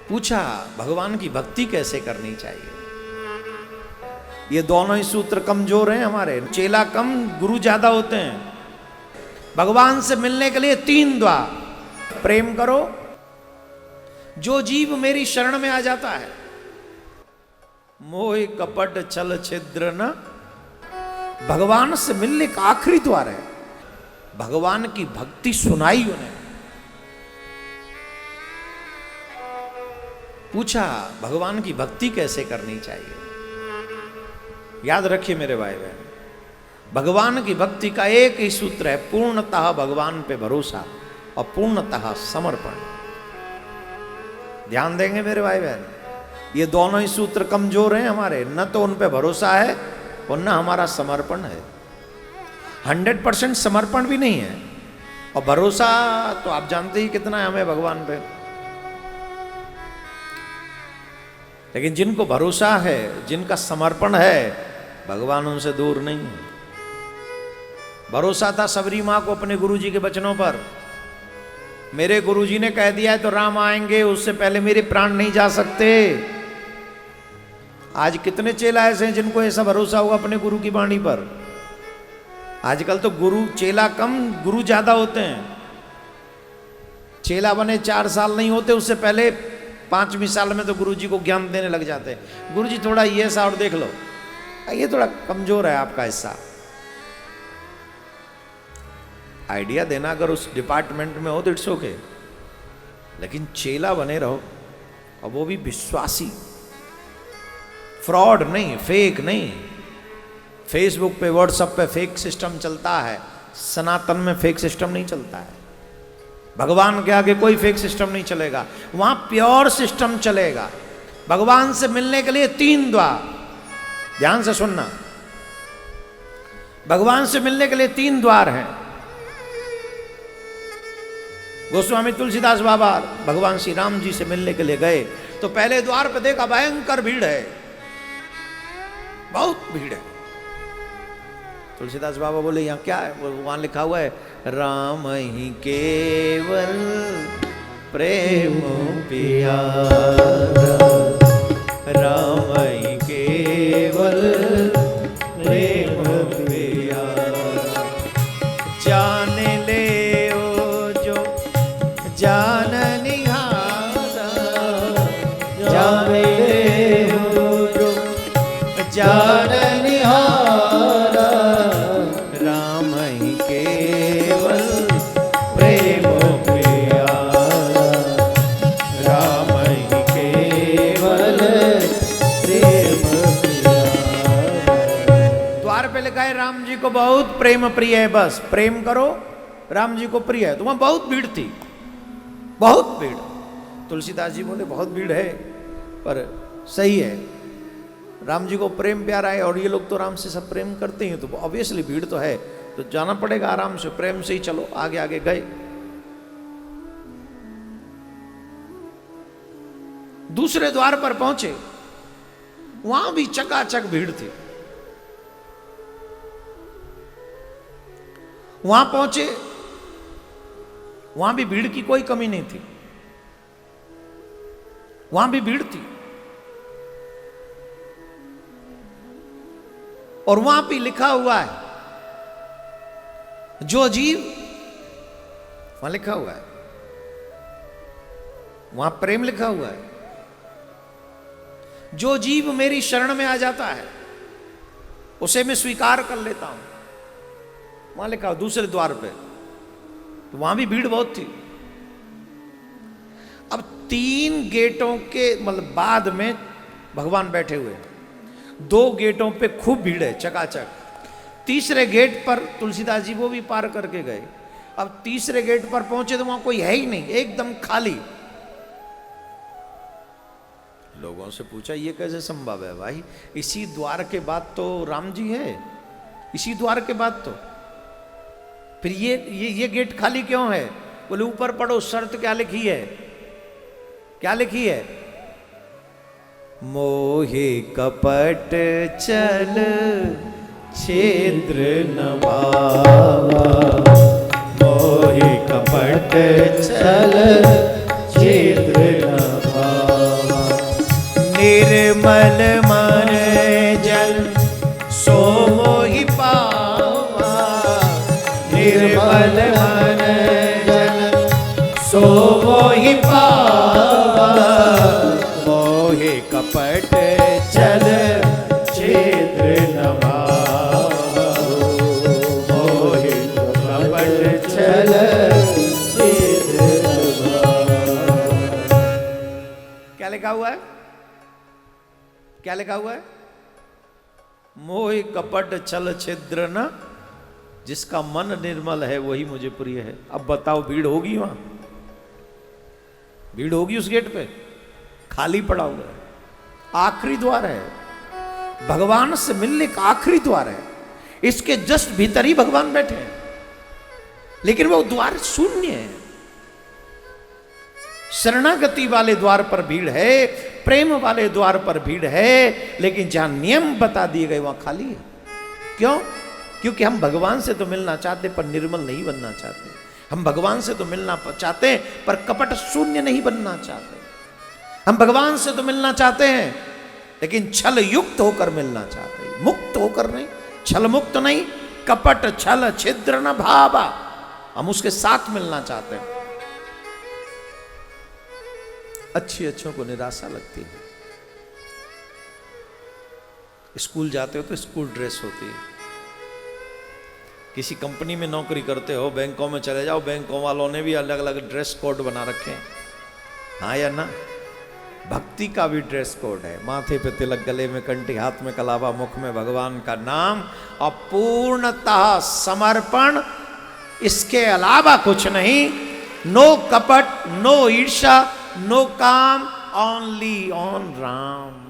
पूछा भगवान की भक्ति कैसे करनी चाहिए। ये दोनों ही सूत्र कमजोर हैं हमारे, चेला कम गुरु ज्यादा होते हैं। भगवान से मिलने के लिए 3 द्वार। प्रेम करो, जो जीव मेरी शरण में आ जाता है, मोह कपट छल छिद्र न, भगवान से मिलने का आखिरी द्वार है। भगवान की भक्ति सुनाई उन्हें। पूछा भगवान की भक्ति कैसे करनी चाहिए। याद रखिए मेरे भाई बहन, भगवान की भक्ति का एक ही सूत्र है, पूर्णतः भगवान पे भरोसा और पूर्णतः समर्पण। ध्यान देंगे मेरे भाई बहन, ये दोनों ही सूत्र कमजोर हैं हमारे, न तो उन पे भरोसा है और न हमारा समर्पण है। 100% समर्पण भी नहीं है और भरोसा तो आप जानते ही कितना है हमें भगवान पे। लेकिन जिनको भरोसा है, जिनका समर्पण है, भगवान उनसे दूर नहीं है। भरोसा था सबरी मां को अपने गुरुजी के वचनों पर। मेरे गुरुजी ने कह दिया है तो राम आएंगे, उससे पहले मेरे प्राण नहीं जा सकते। आज कितने चेला ऐसे हैं जिनको ऐसा भरोसा हुआ अपने गुरु की वाणी पर। आजकल तो गुरु चेला कम गुरु ज्यादा होते हैं। चेला बने 4 साल नहीं होते, उससे पहले 5वीं साल में तो गुरुजी को ज्ञान देने लग जाते हैं। गुरुजी थोड़ा ये सा और देख लो, ये थोड़ा कमजोर है आपका हिस्सा। आइडिया देना अगर उस डिपार्टमेंट में हो तो इट्स ओके, लेकिन चेला बने रहो और वो भी विश्वासी, फ्रॉड नहीं, फेक नहीं। फेसबुक पे व्हाट्सएप पे फेक सिस्टम चलता है, सनातन में फेक सिस्टम नहीं चलता है। भगवान के आगे कोई फेक सिस्टम नहीं चलेगा, वहां प्योर सिस्टम चलेगा। भगवान से मिलने के लिए 3 द्वार, ध्यान से सुनना। भगवान से मिलने के लिए 3 द्वार हैं। गोस्वामी तुलसीदास बाबा भगवान श्री राम जी से मिलने के लिए गए तो पहले द्वार पर देखा भयंकर भीड़ है, बहुत भीड़ है। तुलसीदास बाबा बोले यहाँ क्या है? वहां लिखा हुआ है राम ही केवल प्रेम प्यारा, राम ही केवल प्रेम प्यारा, जान ले ओ जो जान निहारा, जान ले ओ जो जान निहारा, राम ही केवल प्रेम प्यारा, राम ही केवल प्रेम प्यारा। द्वार पे लिखा है राम जी को बहुत प्रेम प्रिय है, बस प्रेम करो, राम जी को प्रिय है। तो वहां बहुत भीड़ थी, बहुत भीड़। तुलसीदास जी बोले बहुत भीड़ है पर सही है, राम जी को प्रेम प्यारा है और ये लोग तो राम से सब प्रेम करते हैं, तो ऑब्वियसली भीड़ तो है, तो जाना पड़ेगा आराम से, प्रेम से ही चलो। आगे आगे गए, दूसरे द्वार पर पहुंचे, वहां भी चकाचक भीड़ थी। वहां पहुंचे, वहां भी भीड़ की कोई कमी नहीं थी, वहां भी भीड़ थी। और वहां भी लिखा हुआ है जो जीव, वहां लिखा हुआ है, वहां प्रेम लिखा हुआ है, जो जीव मेरी शरण में आ जाता है उसे मैं स्वीकार कर लेता हूं। वहां लिखा हुआ दूसरे द्वार पे, तो वहां भी भीड़ बहुत थी। अब 3 गेटों के मतलब बाद में भगवान बैठे हुए हैं, 2 गेटों पे खूब भीड़ है चकाचक। तीसरे गेट पर तुलसीदास जी वो भी पार करके गए। अब तीसरे गेट पर पहुंचे तो वहां कोई है ही नहीं, एकदम खाली। लोगों से पूछा ये कैसे संभव है भाई, इसी द्वार के बाद तो राम जी है, इसी द्वार के बाद तो फिर ये गेट खाली क्यों है? बोले ऊपर पढ़ो, शर्त क्या लिखी है, क्या लिखी है? मोहे कपट चल छिद्र न भावा, मोहे कपट चल छिद्र न भावा, निर्मल मन जन सो मोहि पावा, निर्मल मन जन सो मोहि पावा, मोहे कपट छल छिद्र न भावा, मोहे कपट छल छिद्र न भावा। क्या लिखा हुआ है? क्या लिखा हुआ है? मोह कपट छल छिद्र न, जिसका मन निर्मल है वही मुझे प्रिय है। अब बताओ भीड़ होगी वहां? भीड़ होगी उस गेट पे? खाली पड़ा हुआ है, आखिरी द्वार है, भगवान से मिलने का आखिरी द्वार है। इसके जस्ट भीतर ही भगवान बैठे हैं, लेकिन वो द्वार शून्य है। शरणागति वाले द्वार पर भीड़ है, प्रेम वाले द्वार पर भीड़ है, लेकिन जहां नियम बता दिए गए वहां खाली है। क्यों? क्योंकि हम भगवान से तो मिलना चाहते पर निर्मल नहीं बनना चाहते। हम भगवान से तो मिलना चाहते पर कपट शून्य नहीं बनना चाहते। हम भगवान से तो मिलना चाहते हैं लेकिन छल युक्त होकर मिलना चाहते हैं, मुक्त होकर नहीं, छल मुक्त नहीं। कपट छल छिद्र न भावा, हम उसके साथ मिलना चाहते हैं। अच्छी अच्छों को निराशा लगती है। स्कूल जाते हो तो स्कूल ड्रेस होती है, किसी कंपनी में नौकरी करते हो, बैंकों में चले जाओ, बैंकों वालों ने भी अलग अलग ड्रेस कोड बना रखे हैं, हाँ या ना? भक्ति का भी ड्रेस कोड है, माथे पे तिलक, गले में कंठी, हाथ में कलावा, मुख में भगवान का नाम, और पूर्णतः समर्पण, इसके अलावा कुछ नहीं। नो कपट, नो ईर्षा, नो काम, ओनली ऑन राम।